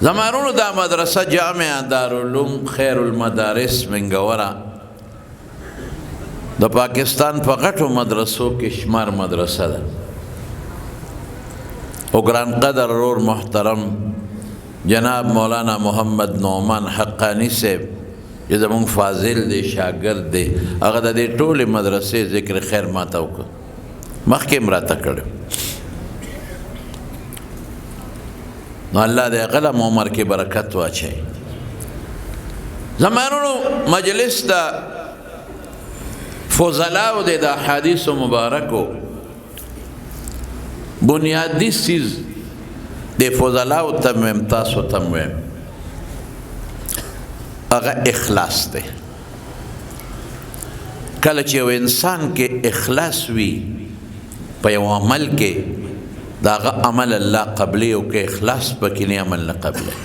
زمانونو دا مدرسه جامعه دارالعلوم خیر المدارس منگورا د پاکستان په غټو مدرسو کې شمار مدرسه ده او ګران قدر رور محترم جناب مولانا محمد نعمان حقانی صاحب چې زمونږ فاضل دی شاګرد دی هغه د دې ټولې مدرسې ذکر خیر ماته وکړه مخکې م راته کړی نو الله دې قلم عمر کې برکت واچوي زمانونو مجلس د فضلاو د احادیث مبارکو بنیادی چیز د فضلاو ته ویم تاسو ته ویم هغه اخلاص دی کله چې یو انسان کې اخلاص وي په یو عمل کې دا هغه عمل الله قبلی او کې اخلاص پکې نه عمل نه قبلی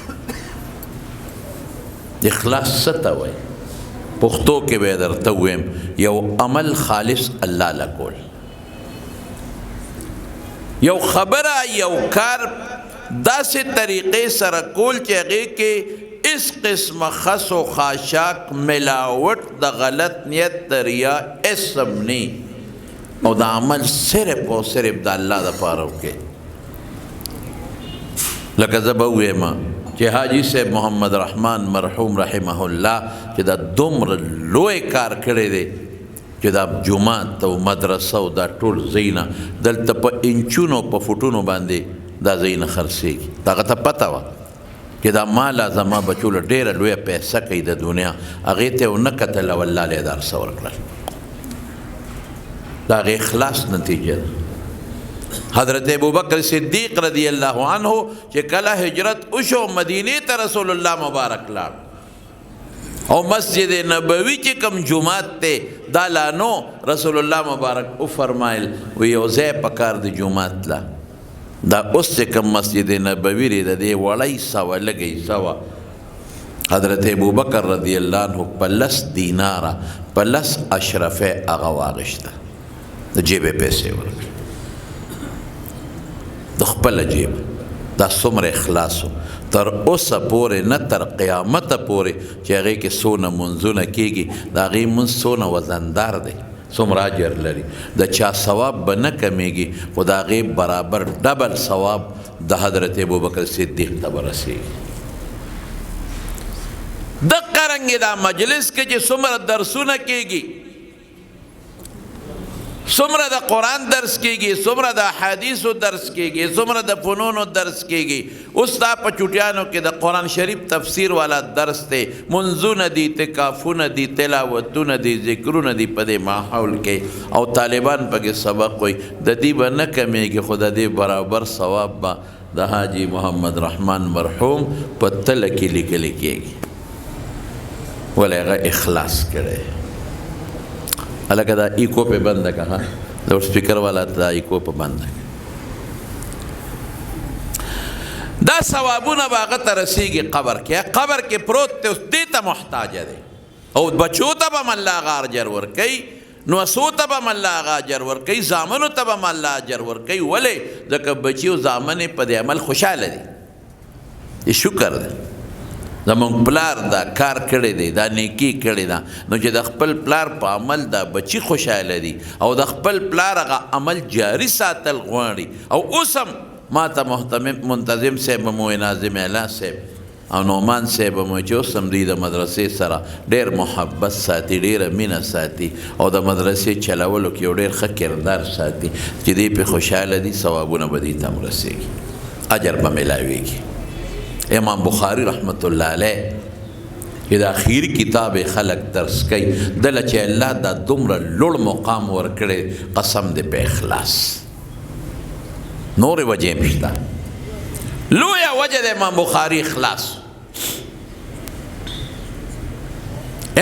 اخلاص څه ته وایي پښتو کې به درته ویم یو عمل خالص الله لکول یو خبره یو کار داسې طریقې سره کول چې هغې کې اس قسم خس و خاشاک ملاوٹ د غلط نیت د ریا اسم نی او دا عمل صرف او صرف د الله دپاره وکړې لکه زه به ووایم چې حاجي صاحب محمد رحمان مرحوم رحمه الله چې دا دومره لوی کار کړی دی چې دا جومات او مدرسه او دا ټول ځایونه دلته په انچونو په فوټونو باندې دا ځایونه خرڅېږي هغه ته پته وه چې دا ماله زما بچو له ډېره لویه پیسه کوي د دنیا هغې ته یې ونه کتل او الله له یې دا ارسه ورکړل دا هغې اخلاص نتیجه ده حضرت ابوبکر صدیق رضی اللہ عنہ چې کله هجرت وشو مدینې ته رسول الله مبارک لاړ او مسجد نبوي چې کوم جومات دی دا لا نو رسول الله مبارک وفرمایل و یو ځای پکار د جومات لا دا اوس چې کوم مسجد نبوي دی د دې وړی سوه لږی سوه حضرت ابوبکر رضی الله عنه په لس دیناره په لس اشرفه هغه واغېسته د جیبې پیسې ورکړې د خپل جیب دا څومره اخلاص تر اوسه پورې نه تر قیامته پورې چې هغې کې څونه منځونه کېږي د هغې منځ څونه وزندار دی څومره اجر لري د چا ثواب به نه کمیږي خو د هغې برابر ډبل ثواب د حضرت ابوبکر صدیق ته به رسېږي دقه رنګې دا مجلس کې چې څومره درسونه کېږي څومره د قرآن درس کېږي څومره د احادیثو درس کېږي څومره د فنونو درس کېږي اوس دا په چوټیانو کې د قرآن شریف تفسیر والا درس دی منځونه دي اعتکافونه دي تلاوتونه دي ذکرونه دي په دې ماحول کې او طالبان پکې سبق وایي د دې به نه کمیږي خو د دې برابر ثواب به د حاجي محمد رحمان مرحوم په تله کې لیکلی کېږي ولې هغه اخلاص کړی الکه دا ایکو پہ بند ہے کہاں لاؤڈ سپیکر والا دا ایکو پہ بند ہے دا ثوابونه به هغه ته رسیږي قبر کې قبر کې پروت دی اوس دې ته محتاج دی او بچو ته به هم الله هغه اجر ورکوي نوسو ته به هم الله هغه اجر ورکوي زامنو ته به هم الله اجر ورکوي ولې ځکه بچي او زامن په دې عمل خوشحاله دي یہ شکر دی زمونږ پلار دا کار کړی دی دا نیکي کړې ده نو چې د خپل پلار په عمل دا بچي خوشحاله دي او د خپل پلار هغه عمل جاري ساتل غواړي او اوس هم ما ته منتظم صاحب هم وایي ناظم اعلی صاحب او نعمان صاحب هم وایي چې اوس هم دوی د مدرسې سره ډېر محبت ساتي ډېره مینه ساتي او د مدرسې چلولو کې یو ډېر ښه کردار ساتي چې دوی پې خوشحاله دي ثوابونه به دوی ته هم رسېږي اجر به میلاویږي امام بخاری رحمت الله علیه چې د اخیر کتاب خلق درس کوي دله چې الله دا دومره لوړ مقام ورکړی قسم دې په اخلاص نورې وجې هم شته لویه وجه د امام بخاری اخلاص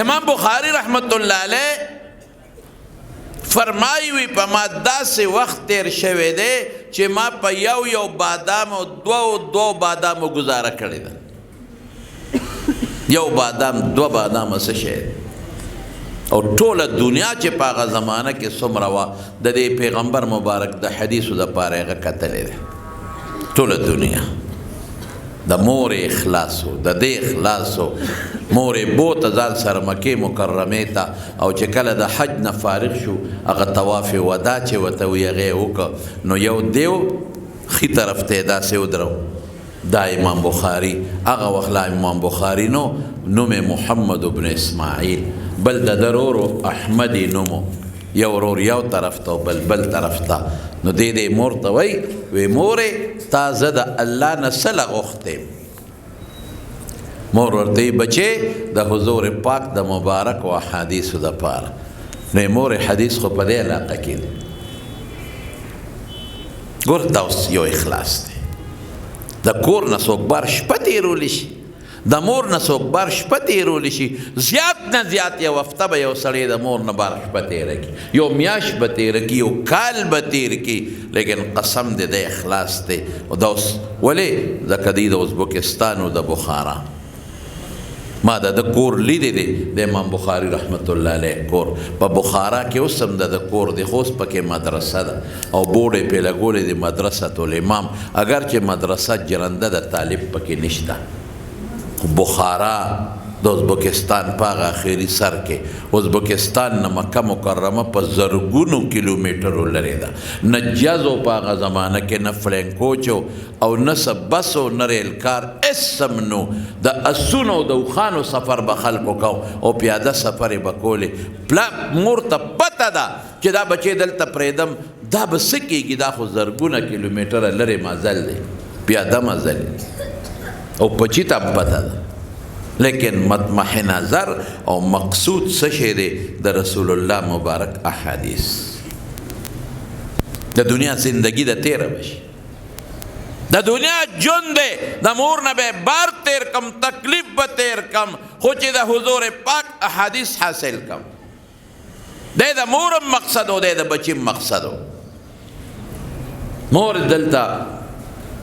امام بخاری رحمت الله علیه فرمایي وي په ما داسې وخت تیر شوی دی چې ما په یو بادام او دو بادامو ګزاره کړې ده یو بادام دو بادام څه شی او ټوله دنیا چې په هغه زمانه کې څومره وه د دې پیغمبر مبارک د حدیثو دپاره هغه کتلی دی ټوله دنیا د مور اخلاصو د دې اخلاصو مورې بوته ځان سره مکې مکرمې ته او چې کله د حج نه فارغ شو هغه طواف ودا چې ورته وي هغه یې وکړه نو یو دیو ښي طرف ته یې داسې ودرو دا امام بخاري هغه وخت لا امام بخاري نو نوم محمد بن اسماعیل بل د ده ورور احمد نومو یو ورور یو طرف ته بل بل طرف ته نو دې مور ته وایي وی مورې تا زه د الله نه څه له غوښتې مور ورته وایي بچې د حضور پاک د مبارک و احادیثو دپاره نو مورې حدیث خو په دې علاقه کې دی ګور دا اوس یو اخلاص دی د کور نه څوک بار شپه تېرولی شي د مور نه څوک بار شپه تېرولی شي زیات نه زیات یو هفته به یو سړی د مور نه بار شپه تېره کړي یو میاشت به تېره کړي یو کال به تېر کړي لیکن قسم دی د اخلاص دی دا اوس ولې ځکه دی د ازبکستان او د بخارا ما د کور لیدی دی د امام بخاري رحمت الله علیه کور په بخارا کې اوس هم د کور دی خو اوس پکې مدرسه ده او بورډ یې پې لګولی دی مدرسة الامام اگر چې مدرسه جرنده د طالب پکې نشته بخارا د ازبکستان په هغه اخري سر کې ازبکستان نه مکه مکرمه په زرګونو کیلومیټرو لرې ده نه جزو په هغه زمانه کې نه فلینکوچ او نه څه بس او نه ریلکار هېڅ هم نو د اسونو او د اوښانو سفر به خلکو کو او پیاده سفر یې به کولې مور ته پته ده چې دا بچې دلته پرېږدم دا به څه کېږي دا خو زرګونه کیلومیټره لرې مزل دی پیاده مزل او پچی ته پته ده لیکن مطمح نظر او مقصود څه شی دی د رسول الله مبارک احادیث د دنیا زندگی د تیره بشي د دنیا ژوند دی د مور نه به بار تیر کم تکلیف به تیر کم خو چې د حضور پاک احادیث حاصل کم دی د مورم مقصد و دی د بچیم مقصد و مور دلته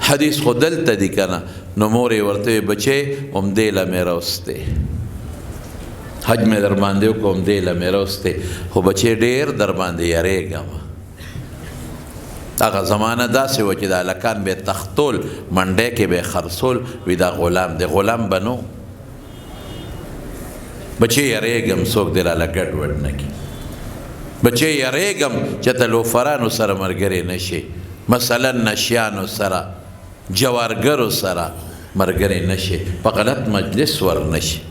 حدیث خو دلته دی کنه نو مور یې ورته وی بچې همدې له مې راوستې حج مې در باندې وکړو همدې له مې راوستې خو بچې ډېر در باندې یریږم هغه زمانه داسې وه چې د هلکان به یې تختول منډی کې به یې خرڅول وي دا غلام دی غلام به نو بچې یریږم څوک دې راله ګډ وډ نه کړي بچې یریږم چې ته لوفرانو سره ملګری نه شي مثلا نشیانو سره جوارګرو سره مرګري نشي په غلط مجلس ور نشي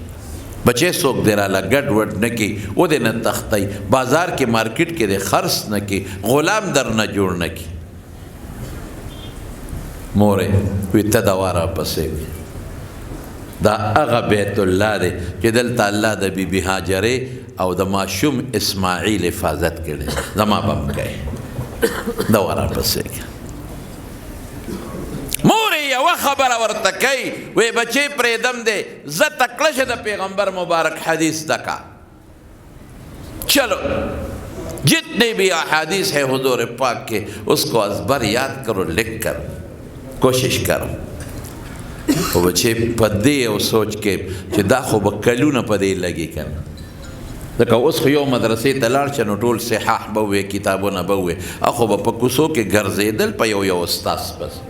بچې څوک دې راله ګډ وډ نه کړي ودې نه تختی بازار کې مارکیټ کې دې خرڅ نه کړي غلام در نه جوړ نه کړي مورې وي ته دوا راپسې دا هغه بیت الله دی چې دلته الله د بیبي هاجرې او د ماشوم اسماعیل حفاظت کړی زما به هم کوي دوا راپسې مورې یوه خبره ورته کوي وی بچې پرېږدم دی زه تکړه شه د پیغمبر مبارک حدیث دکا چلو جتنے بھی احادیث ہے حضور پاک کے اس کو ازبر یاد کرو لکھ کر کوشش کرو او بچې په دې او سوچ کې چې دا خو به کلونه په دې لګي کنه ځکه اوس خو یو مدرسې ته لاړ شه نو ټول صحاح به ووې کتابونه به ووې اخو به په کوڅو کې ګرځېدل په یو استاذ بس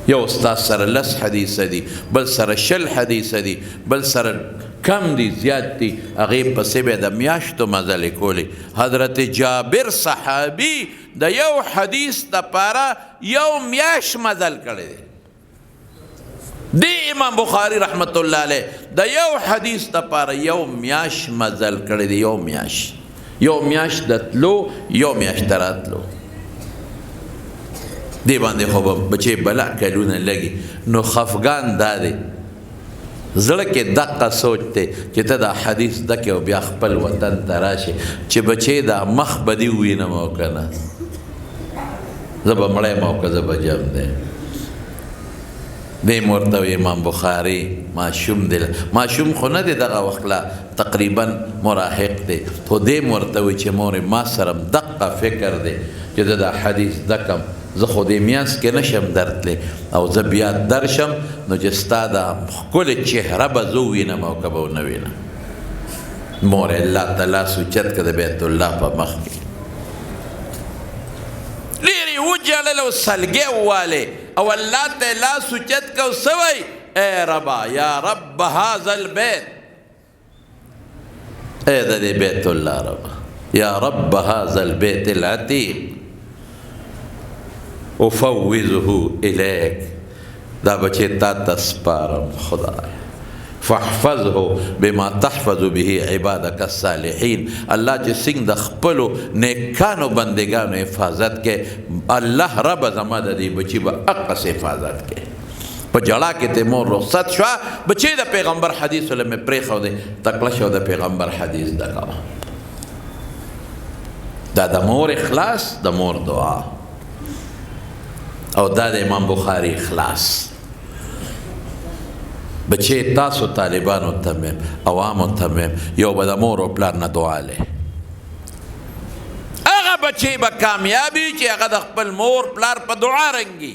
یو استاد سره 10 حدیث دي بل سره 20 حدیث دي بل سره کم دي زیات دي هغې پسې به د میاشتو مزلې کولې حضرت جابر صحابي د یو حدیث دپاره یو میاشت مزل کړی دی دی امام بخاری رحمت الله علیه د یو حدیث دپاره یو میاشت مزل کړی دی یو میاشت د تلو یو میاشت د راتلو دی باندې خو به بچې بلا کلونه لګي نو خفګان دا دی زړه کې دقه سوچ دی چې ته دا حدیث دکې او بیا خپل وطن ته راشې چې بچې دا مخ به دې ووینم او که نه زه به مړی یم او که زه به جم دی دی ورته وی امام بخاري ماشوم دی ماشوم خو نه دی دغه وخت لا تقریبا مراهق دی خو دی ورته وی چې مورې ما سره دقه فکر دی چې زه دا حدیث دکم زه خو دې میانس کې نشم درتلی او زه بیا درشم نو چې ستا دا ښکلې چهره به زه ووینم او که به ونه وینم مورې الله تعالی سوچت که د بیت الله په مخ کې ډېرې وجلل او سلګۍ ووالې او اللہ تے لا سچت کو سوئی اے ربا یا رب هذا البيت اے دے بیت اللہ ربا یا رب هذا البيت العتیق افوضه الیک دا بچے تا تسپارم خدای فاحفظه بما تحفظ به عبادك الصالحین اللہ چی سنگ دا خپلو نیکانو بندگانو حفاظت کے اللہ رب زمان دی بچی با اقص حفاظت کے پا جڑا کے تے مور رخصت شوا بچے دا پیغمبر حدیث علم پریخو دے تقلشو دا پیغمبر حدیث دا کوا دا مور اخلاص دا مور دعا او دا امام بخاری اخلاص بچے تاسو طالبانو تمیم عوامو تمیم یو با دا مور و پلار نا دعا لے اگا بچے با کامیابی چی اگا دا خپل مور پلار پا دعا رنگی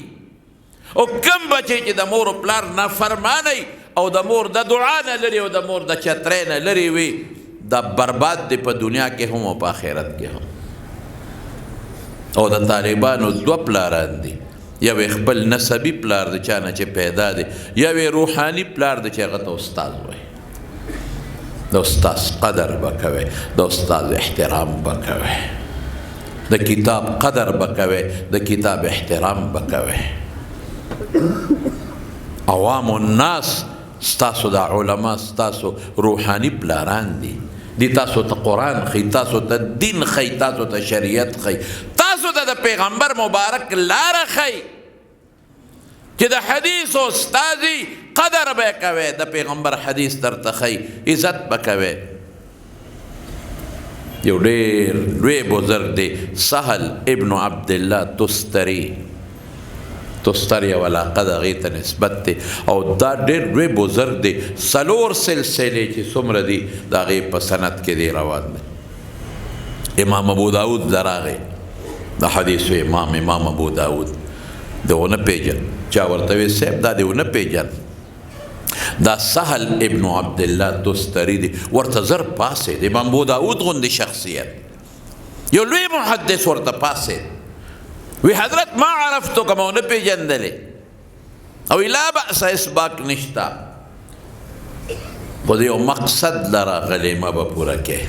او کم بچے چی دا مور و پلار نا فرمانی او دا مور دا دعا نا لری او دا مور دا چترے نا لری وی دا برباد دی پا دنیا کے ہم و پا آخرت کے ہم او دا طالبانو دو پلاران دی یو اخبل نسبی پلار دی چانا چه پیدا دی یو روحانی پلار دی چه غط استاز وی دا استاز قدر بکوی دا استاز احترام بکوی دا کتاب قدر بکوی دا کتاب احترام بکوی عوام الناس ستاسو دا علماء ستاسو روحانی پلاران دی تاسو تا قرآن خی تاسو تا دین خی تاسو تا شریعت خی تاسو تا پیغمبر مبارک لار خی کہ دا حدیث و استازی قدر بے کوئے دا پیغمبر حدیث در تخی عزت بکوئے یو دیر دوی بزرگ دی سہل ابن عبداللہ تستری والا قد غیت نسبت دی او دا دیر دوی بزرگ دی سلور سلسلے چی سمر دی دا غیب پسنت کے دی روان دی امام ابو داود در آگئی دا حدیث و امام ابو داود دیو نا پیجن چاورتوی سیب دا دیو نا پیجن دا سہل ابن عبداللہ تستری دی ورتظر پاسے دی امام ابو داود غندی شخصیت یو لوی محدث ورت پاسے وی حضرت ما عرفتو کما نا پیجن دلے او لا بأس اس باک نشتا خود یو مقصد لرا غلیمہ با پورا کے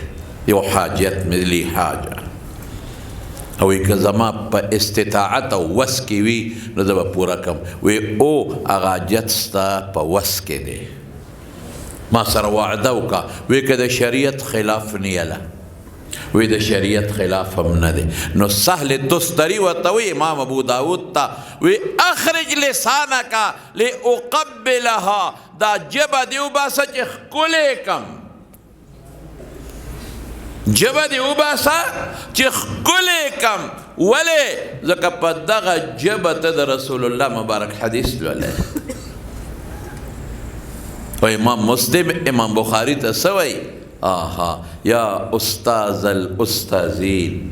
یو حاجت ملی حاجہ اوی که زما پا استطاعت و وس کی وی نو دا با پورا کم وی او اغا جتستا پا وس کے دے ما سر وعدو کا وی که دا شریعت خلاف نیلا وی دا شریعت خلاف هم ندے نو سہل تستری و توی امام ابو داود تا وی اخرج لسانکا لی اقبلها دا جبا دیو باسا چخ کلے کم جبا دیو باسا چخ کلے کم ولی زکا پا دغا جبا تد رسول اللہ مبارک حدیث لولے و امام مسلم امام بخاری تسوئی آہا یا استاذ الاستاذین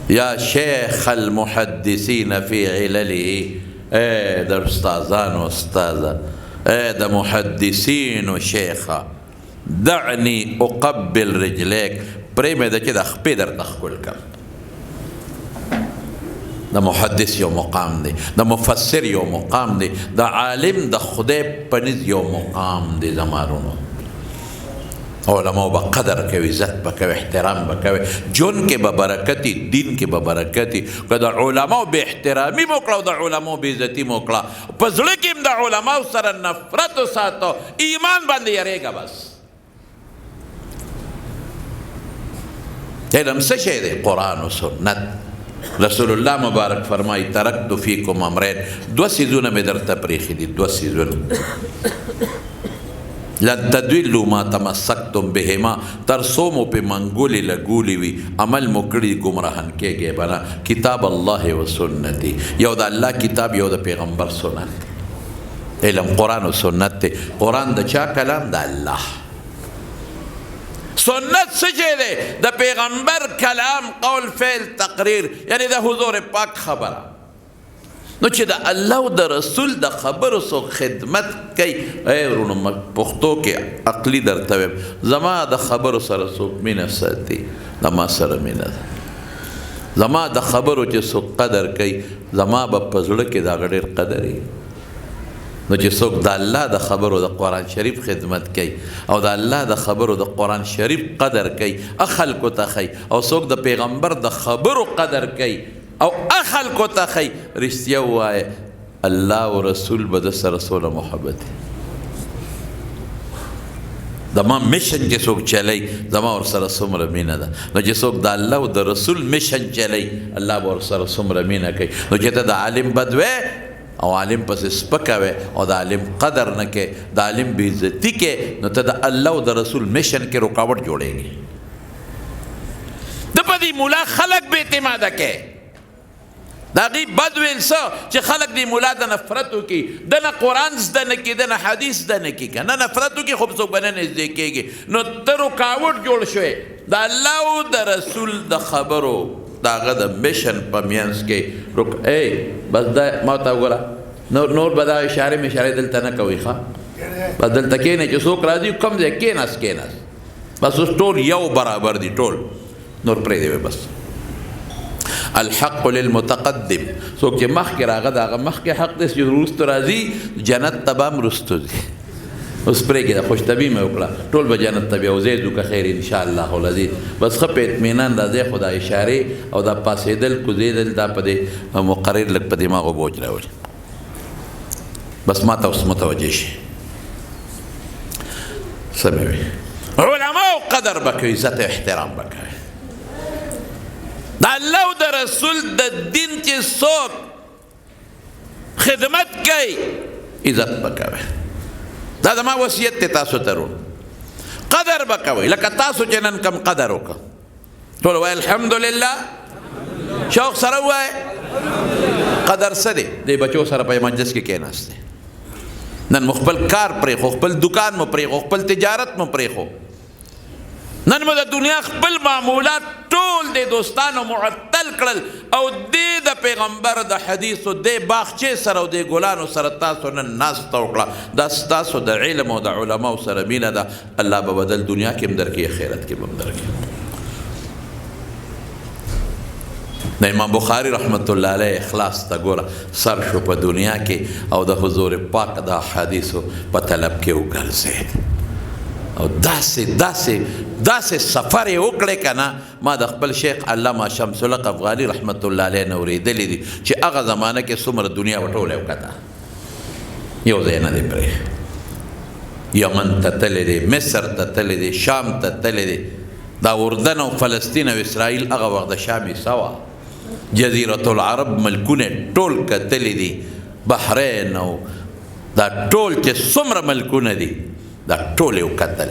یا شیخ المحدثین فی عللی اے در استاذان و استاذہ اے در محدثین و شیخہ دعنی اقبل رجلیک پریمے دا چی دا خپی در تخکل کم دا محدث یو مقام دی دا مفسر یو مقام دی دا عالم دا خدای پنیز یو مقام دی زمارونو علماء با قدر کوي عزت بکوي احترام بکوي جون کې به برکتی دین کې به برکتی که د علماء به احترامی موکړه او د علماء به عزتی موکړه په زړه کې هم د علماء سره نفرت وساتو ایمان باندې یریږه بس علم څه شی دی قرآن و سنت رسول الله مبارک فرمای ترکت فیکم امرین دو سیزونه مې درته پریښي دي دو سیزونه لن تدویلو ما تمسکتم بهما ترسومو پی منگولی لگولی وی عمل مکڑی گمراہن کے گئے بنا کتاب اللہ و سنتی یو دا اللہ کتاب یو دا پیغمبر سنت علم قرآن و سنت تے قرآن دا چا کلام دا اللہ سنت سجے دے دا پیغمبر کلام قول فعل تقریر یعنی دا حضور پاک خبر نو چې د الله او د رسول د خبرو سو خدمت کوي اے ورونو پښتو کې عقلی درته ویم زما د خبرو سره څوک مینه ساتي د ما سره مینه زما د خبرو چې څوک قدر کوي زما به په زړه کې د هغه ډېر قدر وي. نو چې څوک د الله د خبرو د قرآن شریف خدمت کوي او د الله د خبرو د قرآن شریف قدر کوي خلکو ته ښیي، او څوک د پیغمبر د خبرو قدر کوي او خلکو ته ښیي، رښتیا ووایه الله او رسول به د سره سوله محبت دی. زما میشن چې څوک چلی زما ورسره څومره مینه ده. نو چې څوک د الله او د رسول میشن چلی الله به ورسره څومره مینه کوي. نو چې ته د عالم بد وې او عالم پسې سپکه وې او د عالم قدر نه کې د عالم بې عزتي کې، نو ته د الله او د رسول میشن کې رکاوټ جوړېږي. د په دې مولا خلک بې اعتماده کې د هغې بد ویل څه چې خلک دې مولا د نفرت وکړي، د نه قرآن زده نه کړي، د نه حدیث زده نه کړي، که نه نفرت وکړي خو څوک به نه نږدې کېږي. نو ته رکاوټ جوړ شوې د الله او د رسول د خبرو د هغه د میشن په منځ کې. بس دا ما ته وګوره، نور به دا اشارې مشارې دلته نه کوئ ښه، بس دلته کښېنئ چې څوک راځي کوم ځای کښېناست بس اوس ټول یو برابر دي، ټول نور پرېږدئ. بس الحق للمتقدم، څوک چې مخکې راغه د هغه مخکې حق دی، چې وروسته راځي جنت ته به هم وروسته ځي. اوس پرېږده خوشطبي مې وکړه، ټول به جنت ته بیا وزیدو که خیر انشاءالله العزیز. بس ښه په اطمینان راځئ، خو دا اشارې او دا پاسېدل کوزېدل دا په دې مقرر لږ په دماغو بوج راولي. بس ما ته اوس متوجه شي. څه مې وي علماو قدر به کوي، عزت احترام به کوي. د الله او د رسول د دین چې څوک خدمت کوي عزت به کوي. دا زما وصیت دی تاسو ته رون، قدر به کوئ لکه تاسو چې نن کم قدر وکړه. ټول وایي الحمدلله، شوق سره ووایه قدر څه دی. دې بچو سره په مجلس کې کېناستې، نن مو خپل کار پرېښو، خپل دکان مو پرېښو، خپل تجارت مو پرېښو، نن مو د دنیا خپل معمولات ټول د دوستانو معطل کړل او دې د پیغمبر د حدیثو دې باغچې سره او دې ګلانو سره تاسو نن ناسته وکړه. دا ستاسو د علم او د علماو سره مینه ده. الله به بدل دنیا کې هم درکړي، آخرت کې به هم درکړي. د امام بخاري رحمت الله علیه اخلاص ته ګوره سر شو په دنیا کې او د حضور پاک د حدیثو په طلب کې وګرځېد او داسې سفر یې وکړی که نه. ما د خپل شیخ علامه شمس الحق افغاني رحمت الله علیه نه اورېدلي دي چې هغه زمانه کې څومره دنیا وټولی وکته، یو ځای نه دی پرېښی. یمن ته تللی دی، مصر ته تللی دی، شام ته تللی دی. دا اردن او فلسطین او اسرائیل هغه وخت د شام حصه وه. جزیرة العرب ملکونه ټول کتلی دي، بحرین او دا ټول چې څومره ملکونه دي دا ټول یې وکتل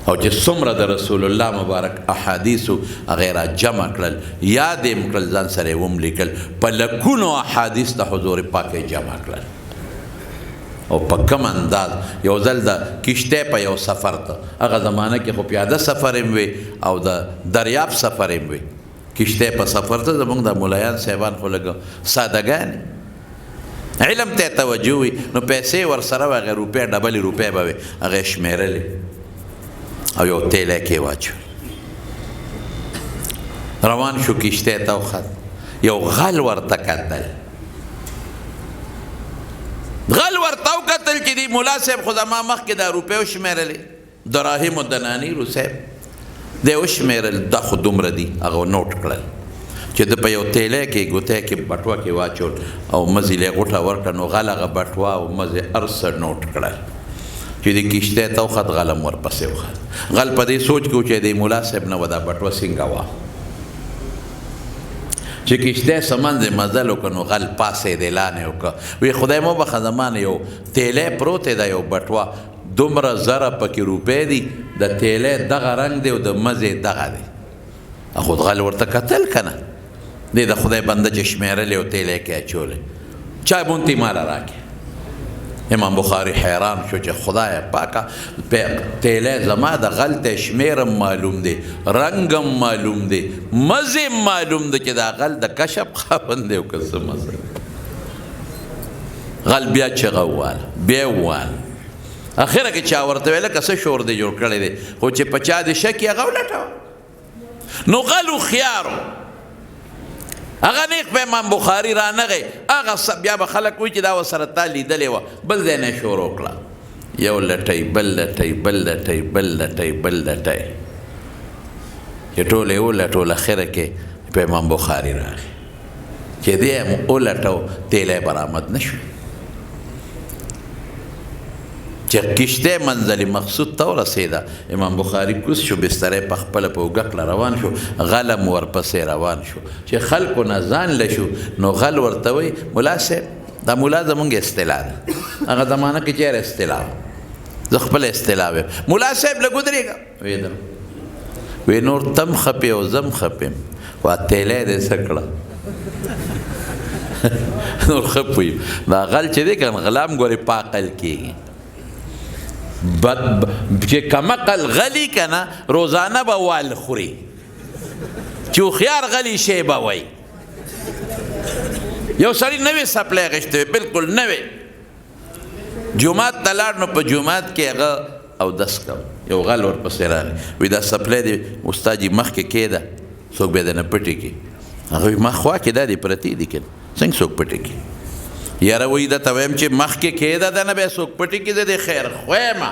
او چې څومره د رسول الله مبارک احادیثو هغې را جمع کړل، یاد یې کړل، ځان سره یې وملیکل. په لکونو احادیث د حضور پاک یې جمع کړل او په کم انداز. یو ځل د کشتۍ په یو سفر ته، هغه زمانه کې خو پیاده سفر هم وي او د دریاب سفر هم وي. کشتۍ په سفر ته زموږ د ملایان صاحبان خو لږ سادهګان علم ته توجه وي، نو پیسې ورسره وي، هغې روپۍ ډبلې روپۍ به وي، هغې شمېرلې او یو تیلی کې واچول. روان شو کشتۍ ته وخت، یو غل ورته کتل، غل ورته وکتل چې دی ملا صاحب خو زما مخکې دا روپۍ وشمېرلې، دراهم و دنانیرو صاحب دی وشمېرل، دا خو دومره دي، هغه نوټ کړل چې د په یو تیلی کې ګوتی کې بټوه کې واچول او مزې له غوټه ورکړه. نو غل هغه بټوه او مزې هر څه نوټ کړل چې د کشتۍ ته وخت، غل هم ورپسې وخت. غل په دې سوچ کې و چې د ملا صاحب نه به دا بټوه څنګه وه چې کشتۍ سمنځ یې مزل وکړه. نو غل پاسې دی لاندې وکړه، وی خدای مو بخښه زما نه یو تیلی پروت دی، دا یو بټوه دومره زره پکې روپۍ دي، د تیلی دغه رنګ دی او د مزې دغه دی. خو غل ورته کتل که نه، دی د خدای بنده چې شمېرلې او تیلی کې اچولې، چا بونتې ماله راکړې. امام بخاري حیران شو چې خدای پاکه تیلی زما د غل ته شمېرم معلوم دی، رنګم معلوم دی، مزې معلوم دی چې دا غل د کشپ خاوند دی او که څه مزه. غل بیا چغه وواله، بیا یې وواله، اخره کې چا ورته ویله که څه شور دی جوړ کړی دی، خو چې په چا د شک یې هغه ولټوه. نو غل هوښیار هغه نیک په امام بخاري رانغی هغه بیا به خلک وایي چې دا ورسره تا لیدلې وه بل ځای نه شروع کړه یو لټی بل لټی بل لټی بل لټی بل لټی چې ټول یې ولټول اخره کې په امام بخاري راغی چې دی هم ولټو تیلی برآمد نه شو چې کشته منزل مقصود ته ورسېده امام بخاري کوز شو بستری په خپله په اوږه کړه روان شو غلم ورپسې روان شو چې خلکو نه ځان له شو نو غل ورته وایي ملا صاحب دا ملا زمونږ اصطلاح ده هغه زمانه کې چېرې اصطلاح زه خپله اصطلاح ویم ملا صاحب لږ ودرېږه ویدم وی نور تم خپې او زم خپیم وا تیلی دې څه کړه نور خپ ویم دا غل چې دی که غلام ګورې په عقل کېږي چې کمقل غلی که نه روزانه به وال خوري چې هوښیار غلی شی به وایي یو سړي نوې سپلی اخیستی وی بلکل نوې جومات ته لاړ نو په جومات کې هغه اودس کوه یو غل ورپسې راغی وی دا سپلی دی استاد جي مخکې کېده څوک به یې دنه پټې کړي هغه وی ما خوا کې دا دی پرتې دي که څنګه څوک پټې کړي یاره وایي درته وایم چې مخکې کېده دنه به یې څوک پټې کړي زه دې خیر خویمه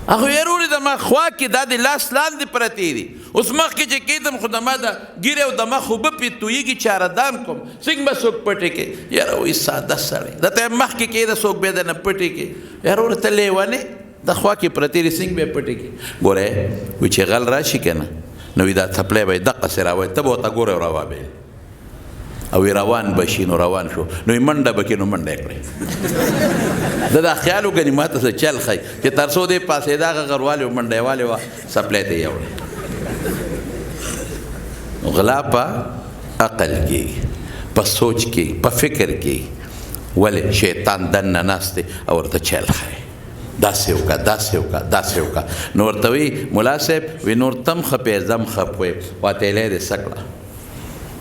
هغه وی یارولې د ما خوا کې دا د لاس لاندې پرتې دي اوس مخکې چې کېدم خو د ما د ګیرې او د مخ اوبه پې تویېږي چاره دام کوم څنګه به څوک پټې کړي یاره وایي ساده سړی درته یم مخکې کېده څوک به یې دنه پټې کړي یارولې ته لیونې د خوا کې پرتې دي څنګه به یې پټې کړي ګوره وایي چې غل راشي که نه نو وي دا څپلی به یې دقسې راوایي ته به ورته ګورې او راوابې او روان بشي نو روان شو نو یې منډه به کړي نو منډه یې کړئ ده دا خیال وګڼي ما ته څه چل ښایي چې تر څو دې پاسېده هغه غروالې و منډه یې والې وه څپلی ته یې وړی غلا په عقل کېږي په سوچ کې په فکر کې ولې شیطان دننه ناست دی او ورته چل ښایي داسې وکړه داسې وکړه داسې وکړه نو ورته وایي ملا صاحب وی نور تم خپې زم خپ وی وا تیلی دې څه کړه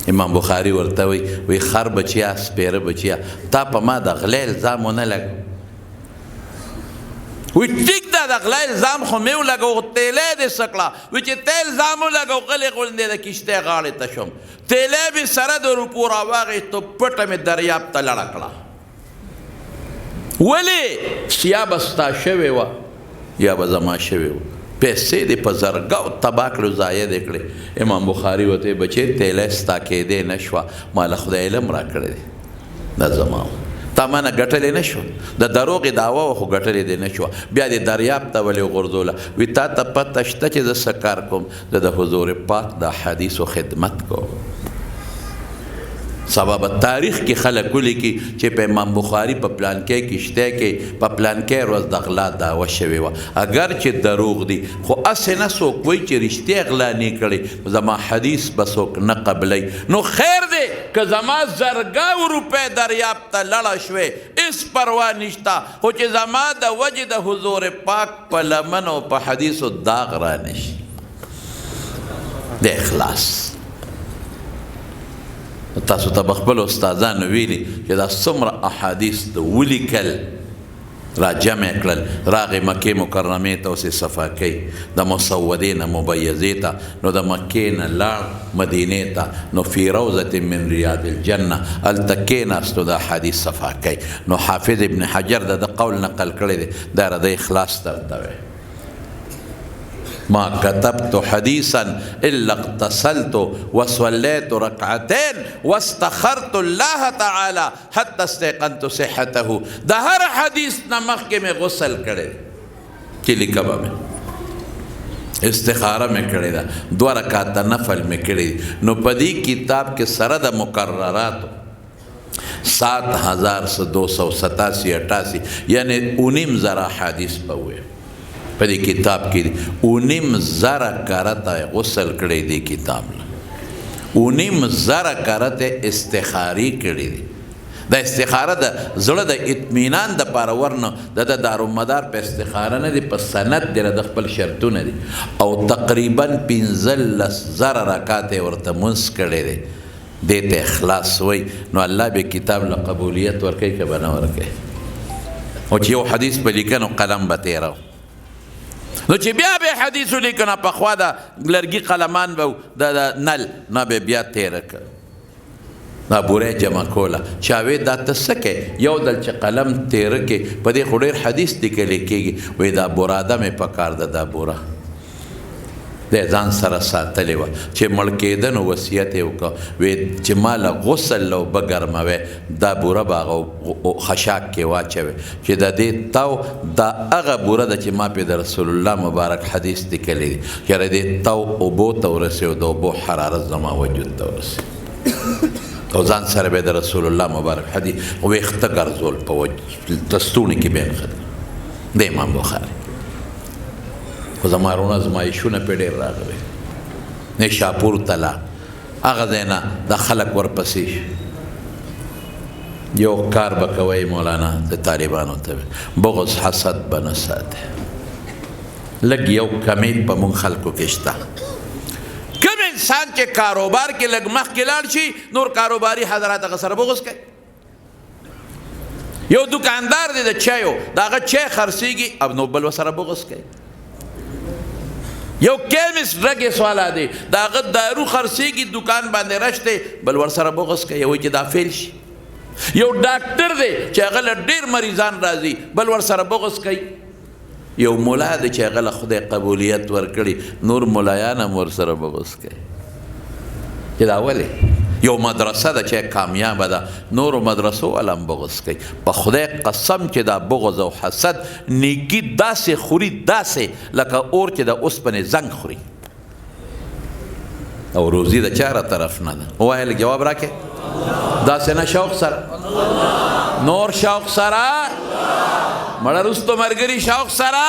امام بخاري ورته وی خر بچیا سپیره بچیا تا په ما د غلی الزام ونه لګو وی ټیک ده د غلی الزام خو مې ولګو تیلی دې څه کړه وی چې ته الزام ولګو غلی غوندې د کشتۍ غاړې ته شوم تیلی مې سره د روپو راواغېستو پټه مې دریاب ته لړه کړه ولې یا به ستا شوې وه یا به زما شوې وه پیسې دې په زرګاو تباه کړو ضایع دې کړې امام بخاري ورته بچې تیلی ستا کېدې نه شوه ما له خدای علم را کړی دی دا زما تا مانه ګټلې نه شوه د دروغې دعوه وه خو ګټلې دې نه شوه بیا دې دریاب ته ولې وغورځوله وي تا ته پته شته چې زه څه کار کوم زه د حضور پاک د حدیثو خدمت کوم سبب تاریخ کې خلک ولیکي چې په امام بخاري په پلانکۍ کشتی کې په پلانکۍ ورځ د غلا دعوه شوې وه اگر چې دروغ دي خو هسې نه څوک وایي چې رښتیا غلا نه کړې زما حدیث به څوک نه قبلوي نو خیر دی که زما زرګاو روپۍ دریاب ته لړه شوې هېڅ پروا نشته خو چې زما د وجې د حضور پاک په لمن او په حدیثو داغ را نشي د اخلاص تاسو ته به خپلو استادانو ویلي چې دا څومره احادیث د ولیکل را جمع کړل راغې مکې مکرمې ته اوس یې صفا کوي د مسودې نه مبیضې ته نو د مکې نه لاړ مدینې ته نو فی روضة من ریاض الجنه هلته کېناستو د حدیث صفا کوي نو حافظ ابن حجر د قول نقل کړی دی دا د اخلاص درته وی ما كتبت حديثا إلا اغتسلت وصليت ركعتين واستخرت الله تعالى حتى استيقنت صحته ده هر حدیث نمخ کے میں غسل کرے چلی کبا میں استخارہ میں کرے دا 2 رکعت نفل میں کرے نو پدی کتاب کے سرد مقررات 7,287 یعنی 19,000 حدیث پوئے په دې کتاب کې 19,000 کرته غسل کړی دی کتاب 19,000 کرته استخاری کړی دی د استخاره د زړه د اطمینان د پاره ورنه د دارومدار په استخاره نه دی په سند دی د خپل شرطونه دي او تقریبا 15,000 رکعات ورته منځ کړی دی دې ته اخلاص وای نو الله به کتاب له قبولیت ورکوي که به نه ورکوي او چې یو حدیث په لیکنو قلم به تیراو نو چې بیا به حدیث ولیکنه پخوا د لرګي قلمان به د نل نه به بیا تیره کړ دا بوره جمع کوله چاوې دا ته څه کې یو دل چې قلم تیره کې په دې خو ډېر حدیث لیکلی کېږي وایي دا براده مې پکار ده دا بوره د ځان سره ساتلې وه چې مړ کېده نو وصیت یې وکړه وایي چې ما له غسل له اوبه ګرموی دا بوره به هغه خشاک کې واچوي چې د دې تاو دا هغه بوره ده چې ما پې د رسول الله مبارک حدیث لیکلی دی چې دې تاو اوبو ته ورسېو د اوبو حرارت زما وجود ته ورسېد او ځان سره به د رسول الله مبارک حدیث ویښته ګرځول په دستونې کې به یې نښتل د امام بخاري خو زما وروڼه ازمایښونه پې ډېر راغلي نیشاپور ته لا هغه ځای نه دا خلک ورپسې شي یو کار به کوئ مولانا د طالبانو ته بغض حسد به نه ساتئ لږ یو کمی په مونږ خلکو کې شته کم انسان چې کاروبار کې لږ مخکې لاړ شي نور کاروباري حضرات هغه سره بغض کوي یو دکاندار دی د چایو د هغه چای خرڅېږي او نو بل ورسره بغض کوي یو کیمس ډرګس والا دی د هغه دارو خرڅېږي دکان باندې رش دی بل ورسره بغض کوي وایي چې دا فیل شي یو ډاکټر دی چې هغه له ډېر مریضان راځي بل ورسره بغض کوي یو مولا دی چې هغه له خدای قبولیت ورکړي نور ملایان هم ورسره بغض کوي چې دا ولې یو مدرسه ده چې کامیابه ده نورو مدرسو والا هم بغض کوي په خدای قسم چې دا بغض او حسد نیکي داسې خوري داسې لکه اور چې د اوسپنې زنګ خوري او روزي د چا را طرف نه ده ووایه لږ جواب راکې داسې نه شوق سره نور شوق سره مړه رستو مرګري شوق سره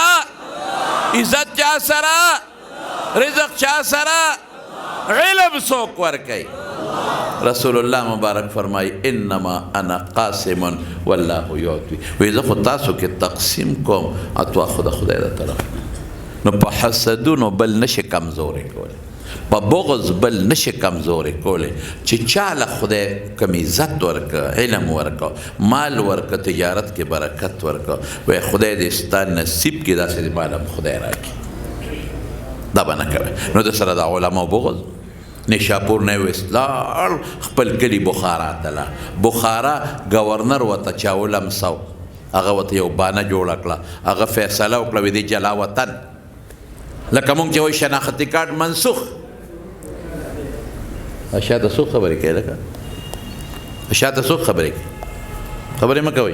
عزت چا سره رزق چا سره علم څوک ورکوي رسول الله مبارک فرمای انما انا قاسم والله یعطي وی زه خو تاسو کې تقسیم کوم اتوا خدا خدای د طرف نو په حسدونو بل نشي کمزوري کولی په بغض بل نشي کمزوري کولی چې چاله خدای کم عزت ورکه علم ورکه مال ورکه تجارت کې برکت ورکه وی خدای دې ستا نصیب کې داسې مال هم خدای راکړي دا به نه کوي نو د سره د علماو بغض نیشاپور نه ویست لاړ خپل کلي بخارا ته لاړ بخارا گورنر ورته چاولم سو هغه ورته یو بانه جوړه کړه هغه فیصله وکړه وی دی جلا وطن لکه مونږ چې وایي شناختي کارډ منسوخ شاته څوک خبرې کوي لکه شاته څوک خبرې کوي خبرې مه کوئ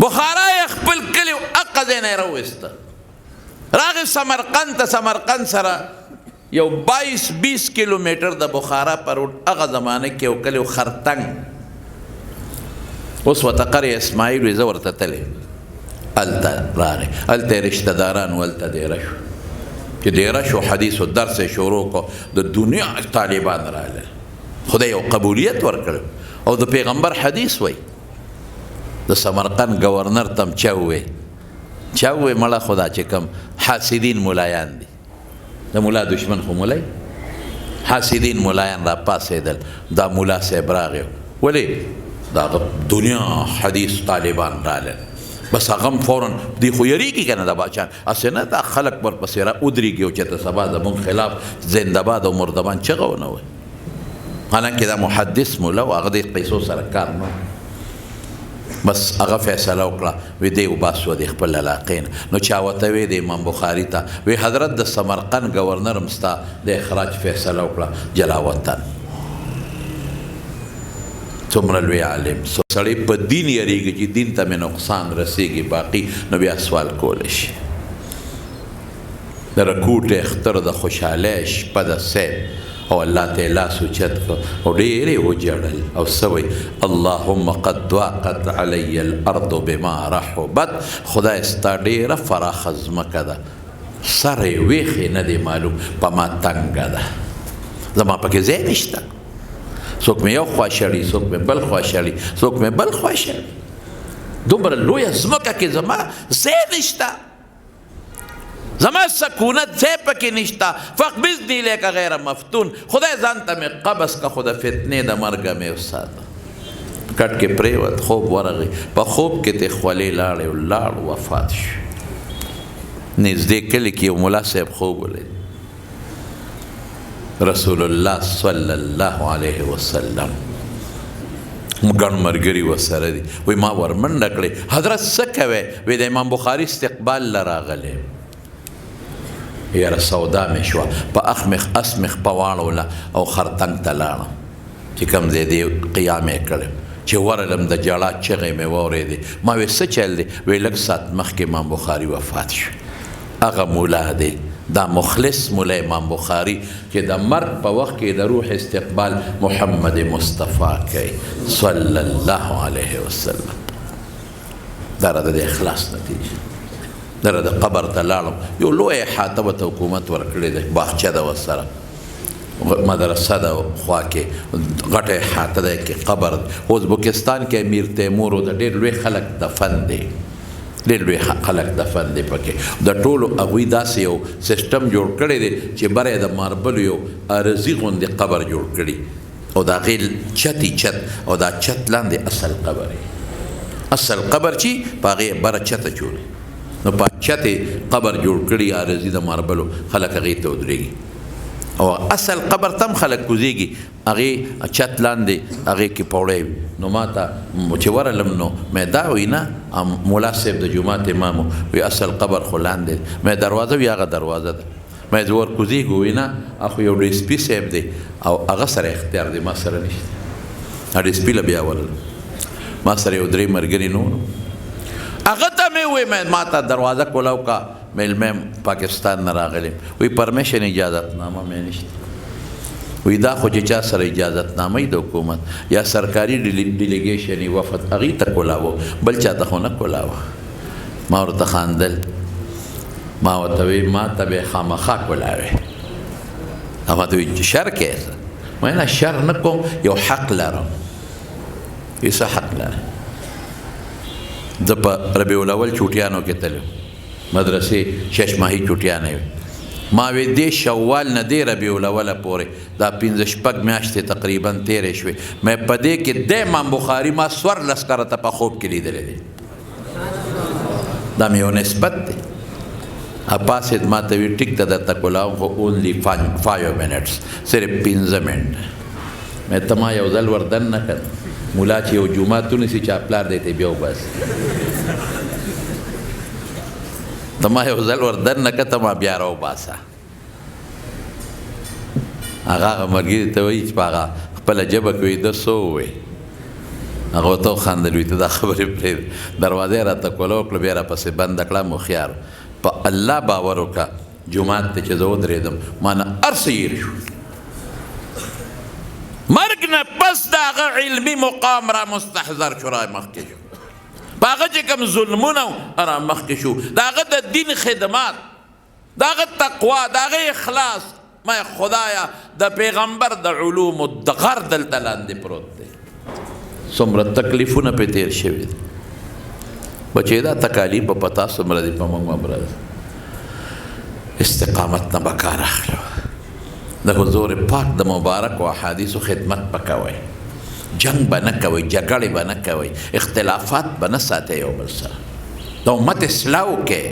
بخارا یې خپل کلي هغه ځای نه یې راوویسته راغی سمرقند ته سمرقند سره یو 22 کیلومیټر د بخارا پر هغه زمانه کې یو کلی خرتنګ اوس ورته قريه اسماعیل وي زه ورته تللی هلته راغی هلته یې رشته داران هلته دیره شو چې دیره شو حدیث و درس یې شروع کړو د دنیا طالبان راغلل خدای یو قبولیت ورکړ او د پیغمبر حدیث وی د سمرقند گورنر تم چا ووی مړه خدا چې کم حاسدین ملایان دي د مولا دشمن خو مولای حاسدین ملایان را پاسېدل دا مولا صاحب راغی ولې دا دنیا حدیث طالبان رالل بس هغه فورا دی خو یریږي که نه د باچان هسې نه دا خلک ورپسې را ودرېږي او چې ته سبا زمونږ خلاف زندهباد او مردبان چغه ونه وایي حالانکې دا محدث مولا و هغه د پیسو سره کار نه بس هغه فیصله وکړه وی دی وباسو د خپل علاقې نه نو چا ورته وی د امام بخاري ته وی حضرت د سمرقند گورنر هم ستا د اخراج فیصله وکړه جلا وطن څومره لوی عالم سړی په دین یریږي چې دین ته مې نقصان رسیږي باقي نو بیا سوال کولی شي د رکوټ اختر د خوشحالۍ شپه د سیب او الله ته لاس اوچت کړ او ډېرې وجړل او څه وایي اللهم قد ضاقت علی الارض بما رحبت خدای ستا ډېره فراخه ځمکه ده سر یې ویښې نه دی معلوم په ما تنګه ده زما پکې ځای نشته څوک مې یو خوا شړي څوک مې بل خوا شړي څوک مې بل خوا شړي دومره لویه ځمکه کې زما ځای نشته زما سکونت ځای پکې نشته فاقبضني الیک غیر مفتون خدای ځان ته مې قبض که خو د فتنې د مرګه مې وساته کټ کې پرېوت خوب ورغی په خوب کې ته خولې لاړې لاړ وفات شو نږدې کلي کې یو ملا صاحب خوب ولید رسول الله صلی الله علیه وسلم ګڼ ملګري ورسره دي. وایي ما ورمنډه کړې حضرت څه کوې؟ وایي د امام بخاري استقبال له راغلی یاره سودا مې شوه په اخمخ اسمخ په واړوله او خرتنګ ته لاړم چې کوم ځای دی قیام یې کړی چې ورغلم د جړا چغې مې واورېدې. ما وایي څه چل دی؟ وایي لږ ساعت مخکې امام بخاري وفات شو. هغه مولا دی دا مخلص مولا امام بخاري چې د مرګ په وخت کې د روح استقبال محمد مصطفی کوي صلی الله علیه وسلم. دا راته د اخلاص نتیجه. دا د قبر ته لاړم یو لوی احاطه ورته حکومت ورکړې ده باغچه ده ورسره مدرسه ده خوا کې غټه احاطه ده کې قبر. ازبکستان کې امیر تیمور د ډېر لوی خلک دفن دی ډېر لوی خلک دفن دی پکې. د ټولو هغوی داسې یو سیسټم جوړ کړی دی چې بره د ماربلو یو عرضي غوندې قبر جوړ کړي او د هغې چتې چت او دا چت لاندې اصل قبر اصل قبر چې په هغې بره چته جوړي نو په چتې قبر جوړ کړي عرضي د ماربلو خلک هغې ته ودرېږي او اصل قبر تم خلک کوزیږي هغې چت لاندې هغې کې پوړی وي. نو ما ته چې ورغلم نو مې دا وایي نه مولا صاحب د جومات امام وي اصل قبر خو لاندې مې دروازه وي هغه دروازه ده مې زه ورکوزیږو وایي نه خو یو ډي اس پي صاحب دی او هغه سره اختیار دی ما سره نشته. ډي اس پي له بیا ورغلم ما سره یو درې ملګري نور هغه ته مې وایي ما ته دروازه کولاو کا میلمه پاکستان نه راغلم وی پرمیشن اجازتنامه مې نشته. وی دا خو چې چا سره اجازتنامه د حکومت یا سرکاري ډیلیګیشن وفد هغې ته کولاوه بل چا ته خو نه کولاوه. ما ورته خاندل ما ورته وی ما ته به خامخا کولاوې هغه ته وی شر کې ما نه شر نه کوم یو حق لرم. وی څه حق لرم؟ زه په ربیع الاول چوټیانو کې تلم مدرسې شش ماهي چوټیانې وي. ما وی دې شوال نه دې ربیع الاوله پورې دا 15 میاشتې تقریبا تېرې شوې مې په دې کې د امام بخاري ما 14 کرته په خوب کې لیدلی دی. دا مې یو نسبت دی. پاسې ما ته وی ټیک ته درته کولاوم خو اونلی 5 منټس صرف 15 منټ. مې ته ما یو ځل وردن نه کړ مولا چې یو جومات ونیسي چې پلار دی ته بیا وباسي ته ما یو ځل وردن نه کړه ته ما بیا راوباسه. هغه ملګري ته وایي چې په هغه خپله ژبه کې وایي ده څه ووایي هغه ورته وخندل وایي ته دا خبرې پرېږده. دروازه یې راته کوله وکړه بیا راپسې بنده کړه هوښیار په الله باور وکړه جومات ته چې زه ودرېدم ما نه هر څه هېر شو. مرګ نه پس د هغه علمي مقام را مستحضر شو را مخکې شو په هغه چې کوم ظلمونه را مخکې شو د هغه د دین خدمات د هغه تقوا د هغه اخلاص ما خدایا د پیغمبر د علومو د غر دلته لاندې پروت دی. څومره تکلیفونه پې تېر شوي دي بچې دا تکالیف به په تاسو څومره دي په موږ هم راځي. استقامت نه به کار اخلو د حضور پاک د مبارک و احادیثو خدمت به کوئ جنگ به نه کوئ جګړې به نه کوئ اختلافات به نه ساتئ یو بل سره د امت اصلاح وکړئ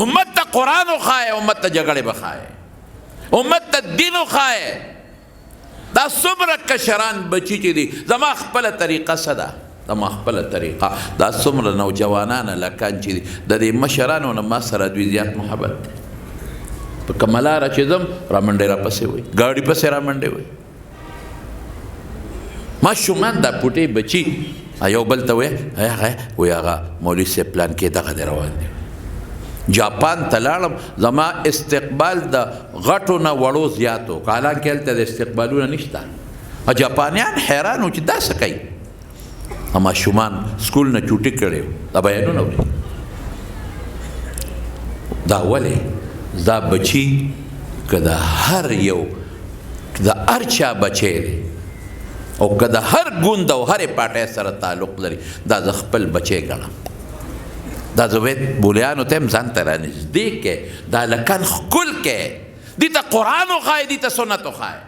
امت ته قرآن وښایئ امت ته جګړې به ښایئ امت ته دین وښایئ. دا څومره کشران بچي چې دي زما خپله طریقه څه ده زما خپله طریقه دا څومره نوجوانان هلکان چې دي د دې مشرانو نه ما سره دوی زیات محبت دی. په کومه لاره چې ځم رامنډې راپسې وایي ګاډي پسې رامنډې وایي. ماشومان دا پوټې بچي یو بل ته وایي وایي هغه مولوي صاحب پلان کې دغه دی روان دی. جاپان ته لاړم زما استقبال د غټو نه وړو زیات و حالانکې هلته د استقبالونه نشته. جاپانیان حیران وو چې دا څه کوي. ماشومان سکول نه چوټي کړی و دا بیانونه اوري. دا ولې دا بچی که د هر یو د هر چا بچی دی او که د هر ګوند او هرې پاټۍ سره تعلق لري دا زه خپل بچی ګڼم. دا زه بولیانو ته هم ځان ته رانږدې کړئ دا هلکان ښکل کړئ دې ته قرآن وښایئ دې ته سنت وښایئ.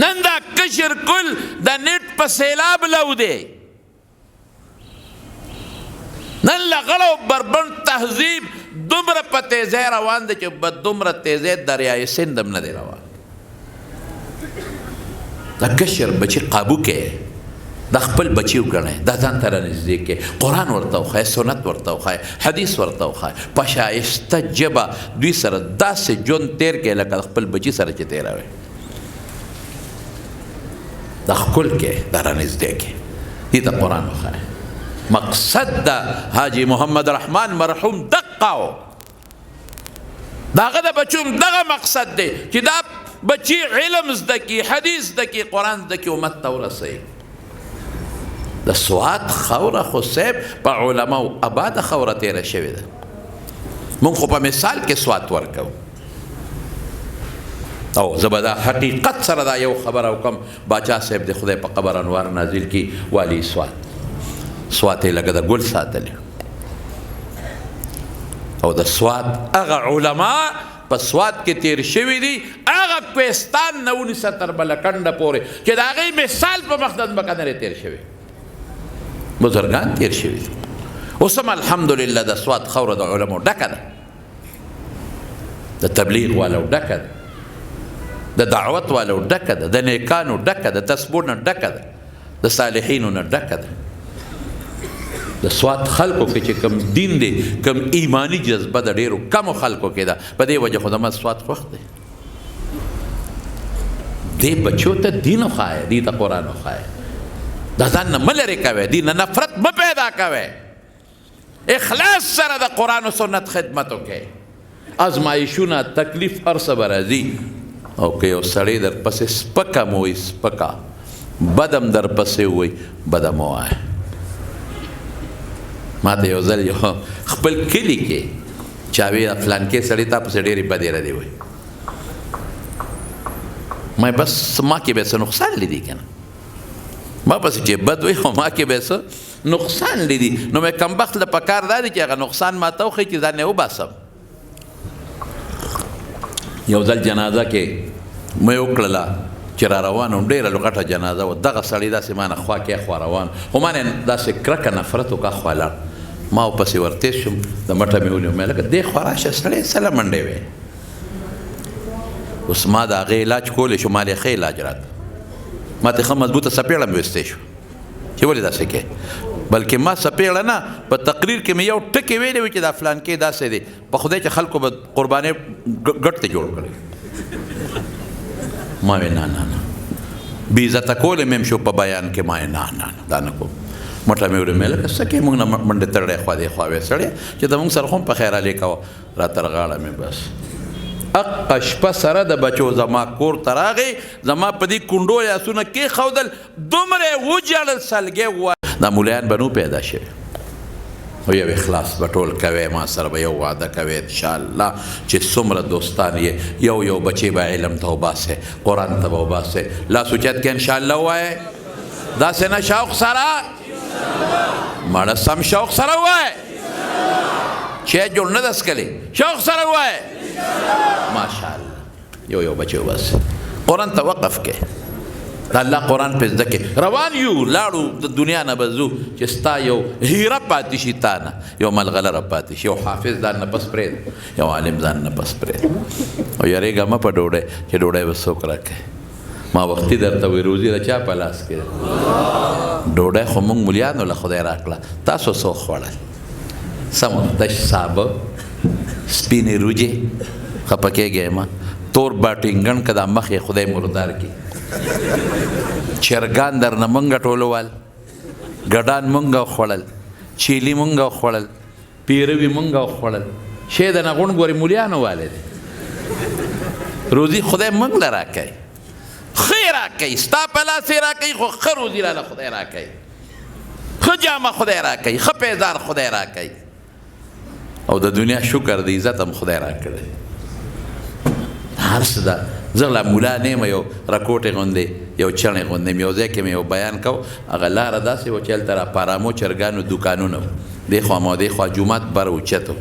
نن دا کشر کل د نیټ په سیلاب لو دی نن لغړو بربند تهذیب دومره په تیزۍ روان دی چې به دومره تیزۍ دریای سند هم نه دی روان. د کشر بچي قابو کې د خپل بچي وګڼئ، دا ځان ته رانږدې کړئ، قرآن ورته وښایئ، سنت ورته وښایئ، حدیث ورته وښایئ، په ښایسته ژبه دوی سره داسې ژوند تیر کړئ لکه د خپل بچي سره چې تېروئ. دا ښکل کړئ، دا رانږدې کړئ، دې ته قرآن وښایئ. مقصد د حاجي محمد رحمان مرحوم دقه و، د هغه د بچو هم دغه مقصد دی چې دا بچي علم زده کړي، حدیث زده کړي، قرآن زده کړي، امت ته ورسوي. د سوات خوره خو صاحب په علماو آباده خوره تېره شوې ده. موږ خو په مثال کې سوات ورکوو. او زه به دا حقیقت سره دا یو خبره وکړم، باچا صاحب د خدای په قبر انوار نازل کړي، والي سوات یې لکه د ګل ساتلی. او د سوات هغه علما په سوات کې تیر شوي دي، هغه کوهستان نه ونیسه تر بلکنډه پورې چې د هغې مثال په مخ د ځمکه نه تیر شوي بزرګان تیر شوي دي. اوس هم الحمدلله د سوات خوره د علمو ډکه ده، د تبلیغ والو ډکه ده، د دعوت والو ډکه ده، د نیکانو ډکه ده، تسبو نه ډکه ده، د صالحینو نه ډکه ده. د سوات خلکو کې چې کم دین دی، کم ایمانی جذبه د ډېرو کمو خلکو کې ده، په دې وجه خو زما سوات خوښ دی. دې بچو ته دین وښایه، دې ته قرآن وښایه، دا ځان نه مه لرې کوئ، دې نه نفرت مه پیدا کوئ، اخلاص سره د قرآن و سنت خدمت وکئ. ازمایشونه تکلیف هر څه به راځي، او که یو سړی در پسې سپکه مو وایي سپکه، بدم در پسې ووایي بده مه وایه. ما ته یو ځل یو خپل کلي کې چا وی فلانکې سړي تا پسې ډېرې بدې ردې وایي. ما بس ما کې به څه نقصان لیدي که نه، ما پسې چې بد وایي خو ما کې به څه نقصان لیدي. نو مې کمبخت له پکار دا دی چې هغه نقصان ما ته وښیي چې ځان یې وباسم. یو ځل جنازه کې مې وکړله چې را روان وم، ډېره غټه جنازه وه، دغه سړی داسې ما نه خوا کې خوا روان، خو ما نه داسې کرکه نفرت وکړه خوا لاړ. ما ورپسې ورتېر شوم، د مټه مې ونیو، مې لکه دې خوا راشه سړی څه له منډې وې. اوس ما د هغې علاج کولی شو، ما یې ښه علاج راکړ، ما ته ښه مضبوطه څپېړه مې ویستی شو چې ولې داسې کوې. بلکې ما څپېړه نه، په تقریر کې مې یو ټکې ویلی وي چې دا فلانکې داسې دی، په خدای چې خلکو به قربانۍ ګټ ته جوړ کړی. ما وی نه نه نه، بې عزته کولی مې هم شو په بیان کې، ما نه نه دا نه کوم. مټه مې ورې مې لکه څه کې موږ نه منډې تړی خوا دې خوا وې سړی چې د موږ سره خو هم په خیرالې کوه، را تر غاړه مې بس. اقه شپه سره د بچو زما کور ته راغی، زما په دې کونډو لاسونه کېښودل، دومره یې وجړل سلګۍ ووایه. دا مولیان به نو پیدا شوي، او یو اخلاص به ټول کوئ، ما سره به یو وعده کوئ انشاءالله چې څومره دوستان یې، یو یو بچی به علم ته وباسئ، قرآن ته به وباسئ. لاس اوچت کې انشاءالله ووایئ، داسې نه شوق سره مړه سم شوق سره ووایئ، چې جوړ نه ده څکلی، شوق سره ووایئ ماشاءالله، یو یو بچی وباسئ، قرآن ته وقف کې، د الله قرآن پې زده کې. روان یو لاړو د دنیا نه به ځو چې ستا یو هیره پاتې شي، تا نه یو ملغلره پاتې شي، یو حافظ ځان نه پس پرېږده، یو عالم ځان نه پس پرېږده. او یارېږه مه په ډوډۍ چې ډوډۍ به څوک راکوي. ما وختي درته وایي روزي د چا په لاس کې ده؟ ډوډۍ خو موږ مولیانو له خدای راکړه، تاسو څو خوړل؟ څه تش سابه، سپینې روجې، خفه کېږئ مه، تور باټینګن که دا مخ یې خدای مردار کړي. چرګان در نه مونږ ټولول، ګډان مونږ خوړل، چیلي مونږ خوړل، پیروي مونږ خوړل، شی د نه غونډ ګورې مولیانو والی دی. روزي خدای مونږ له راکوي، ښه یې راکوي، ستا په لاس یې راکوي، خو ښه روزي راله خدای راکوي، ښه جامه خدای راکوي، ښه پیزار خدای راکوي، او د دنیا شکر د عزت هم خدای راکړی. هر څه ده. زه لا مولا نه یم، یو رکوټې غوندې یو چڼې غوندې مې یو ځای کې مې یو بیان کو، هغه لاره داسې وه چې هلته را پارامو چرګانو دوکانونه وو، دې خوا ما دې خوا جومات بر اوچت و.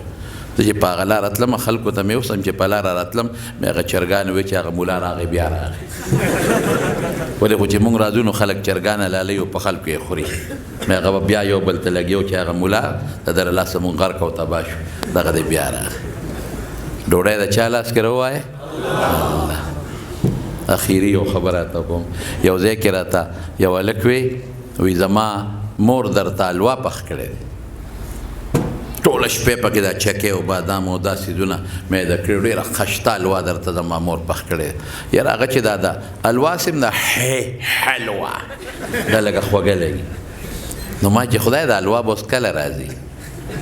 زه چې په هغه لاره تلم، خلکو ته مې وسم چې په لاره راتلم، مې هغه چرګان وې چې هغه مولا راغی بیا راغی. ولې خو چې مونږ راځو نو خلک چرګان حلالوي او په خلکو یې خوري هغه به بیا یو بل ته لګي چې هغه ملا د در لاسه مونږ غرق او تباه شو دغه دی بیا راغی ډوډۍ د چا لاس کې راووایه الله اخیري یو خبره ته کوم یو ځای کې راته یو هلک وی زما مور درته حلوا پخ کړی دی ټوله شپې پکې دا چکې او بادام او دا څیزونه مې د کړي ډېره خشته حلوا درته زما مور پخ کړی یاره هغه چې دا حلوا سیم د حلوا دا لږه خوږه لګي نو ما چې خدای د حلوا به اوس کله راځي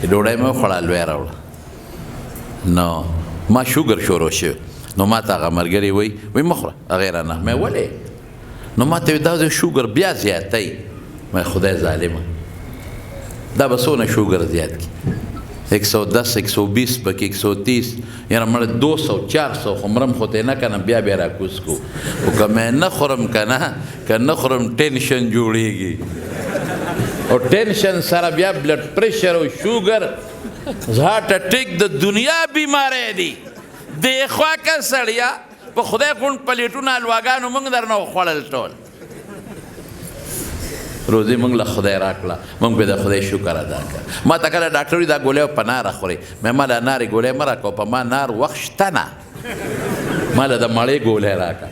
ډوډۍ مې وخوړه حلوا یې راوړه نو ما شوګر شروع شو نو ما ته هغه ملګري وی مه خوره هغې رانه مې ولې نو ما ته وي دا شوګر بیا زیاتی مې خدای ظالمه دا به څونه شوګر زیات کړي 110 120 پکې 130 یاره مړه 200 400 خو مرم خو ته نه کنه بیا راکوس کو او که مې نه خورم کنه که نه خورم ټینشن جوړیږي او ټینشن سره بیا بلډ پریشر او شوګر هارټ اټیک د دنیا بیماری دی د خوا که سړیا په خدای غونډ پلیټونه حلواګانو موږ درنه وخوړل ټول روزي موږ له خدای راکړه موږ به د خدای شکر ادا کړه ما ته کله ډاکټر وي دا ګولۍ په ناره خورې مې ما له نارې ګولۍ مه راکړه په ما نار وخت شته نه ما له د مړې ګولۍ راکړه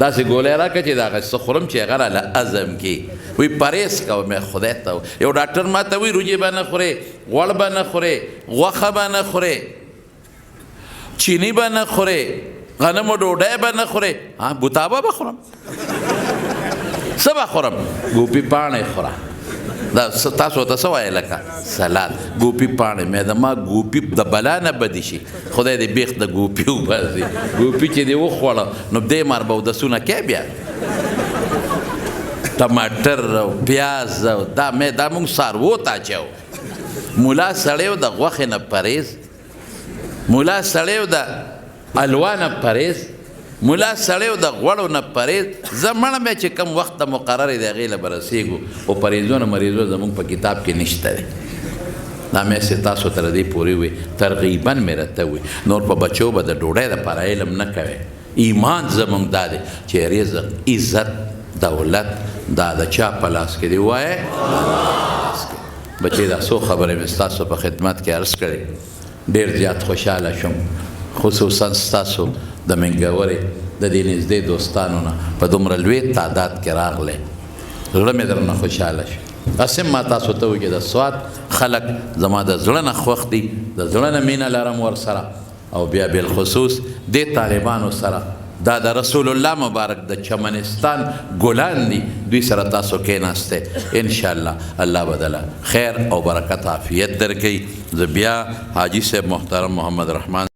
داسې ګولۍ راکړه چې د هغه څه خورم چې هغه راله هضم کړي وی پرهیز کوه مې خدای ته یو ډاکټر ما ته وایي روجې به نه خورې غوړ به نه خورې غوښه به نه خورې چینی به نه خورې غنمو ډوډۍ به نه خورې بوتابه به خورم څه به خورم ګوپي پاڼې خوره دا تاسو ته څه وایې لکه سلاد ګوپي پاڼې مې د ما ګوپي د بلا نه بدې شي خدای دې بیخ د ګوپي وباسي ګوپي چې دې وخوړه نو دې مار به اودسونه کوې بیا ټماټر او پیاز او دا موږ څاروو ته اچو ملا سړی و د غوښې نه پرهیز ملا سړی و د حلوا نه پرهیز ملا سړی و د غوړو نه پرهیز زه مړه مې چې کوم وخت د مقررې د هغې له به رسېږو او پرهیزونه مریضو زموږ په کتاب کې نشته دی دا مې چې تاسو تر دې پورې وي ترغیبا مې راته وي نور په بچو به د ډوډۍ دپاره علم نه کوئ ایمان زموږ دا دی چې رزق عزت دولت دا د چا په لاس کې دی وایه بچې دا څو خبرې مې ستاسو په خدمت کې عرض کړې ډېر زیات خوشحاله شوم خصوصا ستاسو د منګورې د دې نږدې دوستانو نه په دومره لوی تعداد کې راغلی زړه مې درنه خوشحاله شو اسیم ما تاسو ته وایي چې د سوات خلک زما د زړه نه خوښ دي د زړه نه مینه لرم ورسره او بیا بالخصوص دې طالبانو سره دا د رسول الله مبارک د چمنستان ګلان دي دوی سره تاسو کېناسته انشاءالله الله بدله خیر او برکت عافیت درکوي زه بیا حاجي صاحب محترم محمد رحمان